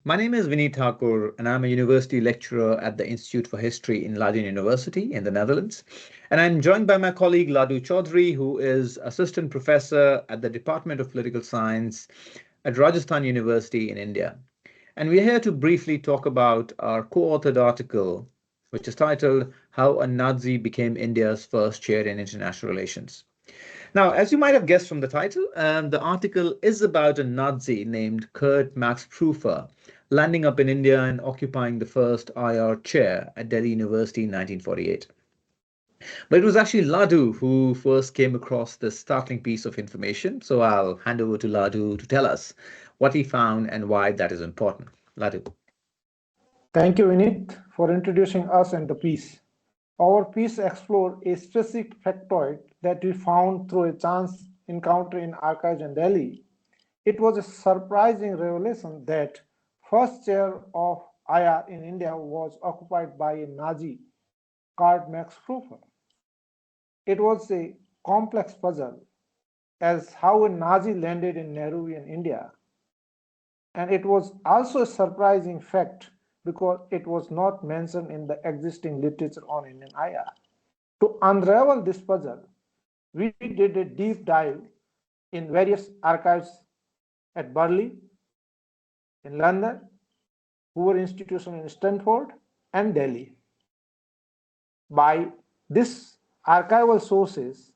My name is Vineet Thakur, and I'm a university lecturer at the Institute for History in Leiden University in the Netherlands. And I'm joined by my colleague Ladu Chaudhary, who is assistant professor at the Department of Political Science at Rajasthan University in India. And we're here to briefly talk about our co-authored article, which is titled How a Nazi Became India's First Chair in International Relations. Now, as you might have guessed from the title, the article is about a Nazi named Kurt Max Pfeiffer landing up in India and occupying the first IR chair at Delhi University in 1948. But it was actually Ladu who first came across this startling piece of information. So I'll hand over to Ladu to tell us what he found and why that is important. Ladu. Thank you, Vineet, for introducing us and the piece. Our piece explored a specific factoid that we found through a chance encounter in archives in Delhi. It was a surprising revelation that first chair of IR in India was occupied by a Nazi, Karl Max Pfeiffer. It was a complex puzzle as how a Nazi landed in Nehruvian India. And it was also a surprising fact because it was not mentioned in the existing literature on Indian IR. To unravel this puzzle, we did a deep dive in various archives at Burley, in London, Hoover Institution in Stanford, and Delhi. By this archival sources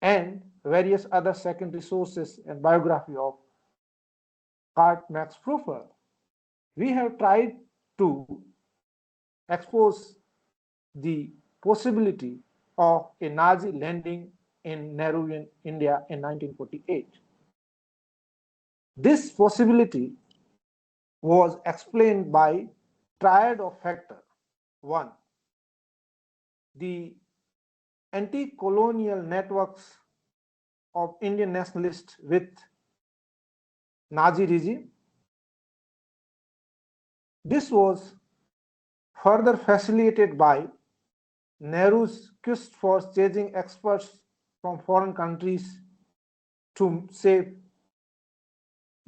and various other secondary sources and biography of Karl Max Pfeiffer, we have tried to expose the possibility of a Nazi landing in Nehruvian India in 1948. This possibility was explained by triad of factors. One, the anti-colonial networks of Indian nationalists with Nazi regime. This was further facilitated by Nehru's quest for chasing experts from foreign countries to save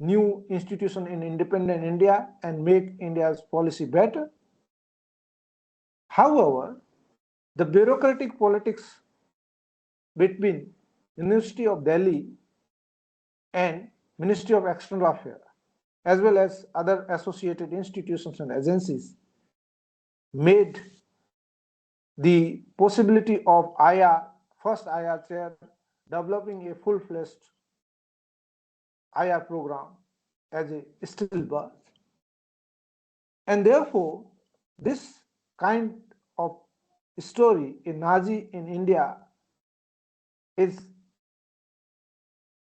new institution in independent India and make India's policy better. However, the bureaucratic politics between University of Delhi and Ministry of External Affairs, as well as other associated institutions and agencies, made the possibility of first IR chair, developing a full-fledged IR program as a stillbirth. And therefore, this kind of story in Nazi in India is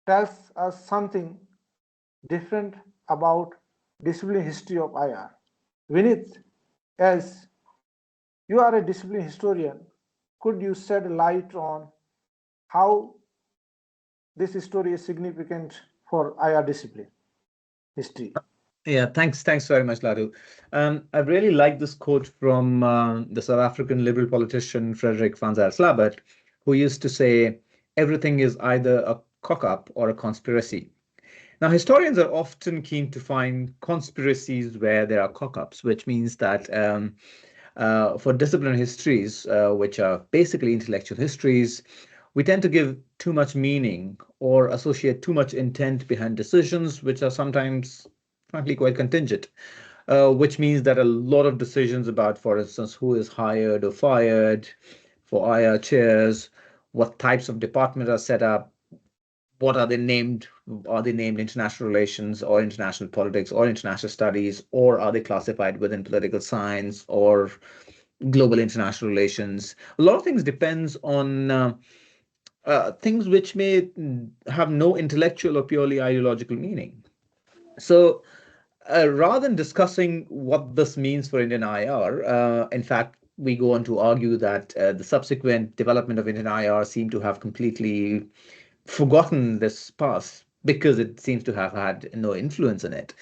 tells us something different about discipline history of IR. Vineet, as you are a discipline historian, could you shed light on how this story is significant for IR discipline history? Yeah, thanks very much, Ladu. I really like this quote from the South African liberal politician Frederick van Zyl Slabbert, who used to say, everything is either a cock-up or a conspiracy. Now, historians are often keen to find conspiracies where there are cock-ups, which means that for disciplinary histories, which are basically intellectual histories, we tend to give too much meaning or associate too much intent behind decisions, which are sometimes, frankly, quite contingent, which means that a lot of decisions about, for instance, who is hired or fired for IR chairs, what types of departments are set up, what are they named? Are they named international relations or international politics or international studies, or are they classified within political science or global international relations? A lot of things depends on things which may have no intellectual or purely ideological meaning. So rather than discussing what this means for Indian IR, in fact, we go on to argue that the subsequent development of Indian IR seem to have completely forgotten this past because it seems to have had no influence in it.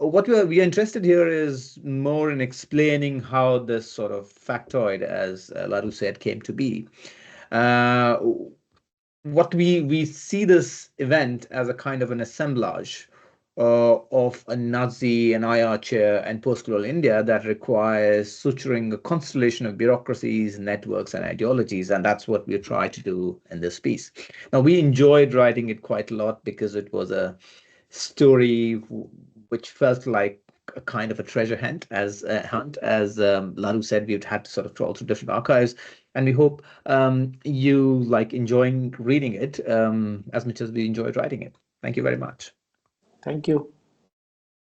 What we are interested here is more in explaining how this sort of factoid, as Ladu said, came to be. Uh, what we see this event as a kind of an assemblage of a Nazi, an IR chair, and post-colonial India that requires suturing a constellation of bureaucracies, networks, and ideologies. And that's what we try to do in this piece. Now, we enjoyed writing it quite a lot because it was a story which felt like a kind of a treasure hunt, as Ladu said. We've had to sort of trawl through different archives, and we hope you like enjoying reading it as much as we enjoyed writing it. Thank you very much. Thank you.